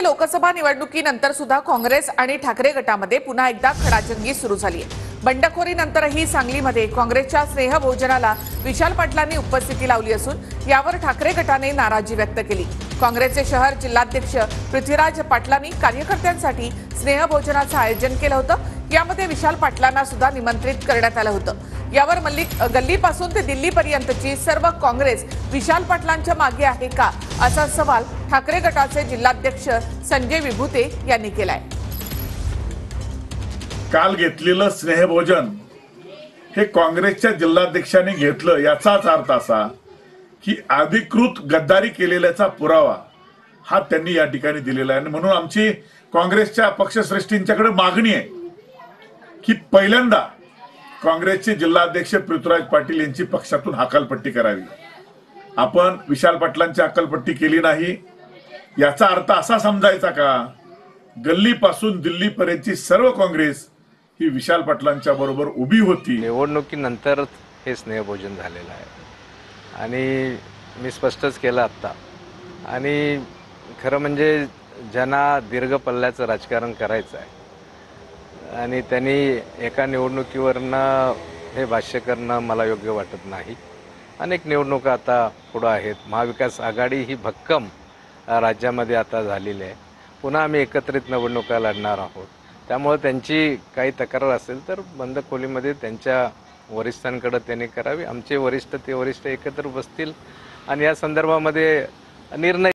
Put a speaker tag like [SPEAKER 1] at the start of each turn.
[SPEAKER 1] लोकसभा निवडणुकीनंतर सुद्धा काँग्रेस आणि ठाकरे गटामध्ये पुन्हा एकदा खडाजंगी सुरू झाली आहे। बंडखोरीनंतरही सांगलीमध्ये काँग्रेसच्या स्नेहभोजनाला विशाल पाटलांनी उपस्थिती लावली असून यावर ठाकरे गटाने नाराजी व्यक्त केली। काँग्रेसचे शहर जिल्हाध्यक्ष पृथ्वीराज पाटलांनी कार्यकर्त्यांसाठी स्नेहभोजनाचं आयोजन केलं होतं। यामध्ये विशाल पाटलांना सुद्धा निमंत्रित करण्यात आलं होतं। यावर गल्लीपासून ते दिल्लीपर्यंतची सर्व काँग्रेस विशाल पाटलांच्या मागे आहे का, असा सवाल ठाकरे गटाचे जिल्हाध्यक्ष संजय विभूते यांनी केलाय।
[SPEAKER 2] काल घेतलेलं स्नेहभोजन हे काँग्रेसच्या जिल्हाध्यक्षांनी घेतलं, याचाच अर्थ असा की अधिकृत गद्दारी केलेल्याचा पुरावा हा त्यांनी या ठिकाणी दिलेला आहे। म्हणून आमची काँग्रेसच्या पक्षश्रेष्ठींच्याकडे मागणी आहे की पहिल्यांदा काँग्रेसचे जिल्हाध्यक्ष पृथ्वीराज पाटील यांची पक्षातून हकालपट्टी करावी। आपण विशाल पाटलांची हकालपट्टी केली नाही, याचा अर्थ असा समजायचा का गल्लीपासून दिल्लीपर्यंतची सर्व काँग्रेस ही विशाल पाटलांच्या बरोबर उभी होती।
[SPEAKER 3] निवडणुकीनंतर हे स्नेहभोजन झालेलं आहे आणि मी स्पष्टच केलं आता। आणि खरं म्हणजे ज्यांना दीर्घ पल्ल्याचं राजकारण करायचं आहे आणि त्यांनी एका निवडणुकीवरनं हे भाष्य करणं मला योग्य वाटत नाही। अनेक निवडणुका आता पुढं आहेत। महाविकास आघाडी ही भक्कम राज्यामध्ये आता झालेली आहे। पुन्हा आम्ही एकत्रित निवडणुका लढणार आहोत। त्यामुळे त्यांची काही तक्रार असेल तर बंद खोलीमध्ये त्यांच्या वरिष्ठांकडे त्यांनी करावी। आमचे वरिष्ठ ते वरिष्ठ एकत्र बसतील आणि या संदर्भामध्ये निर्णय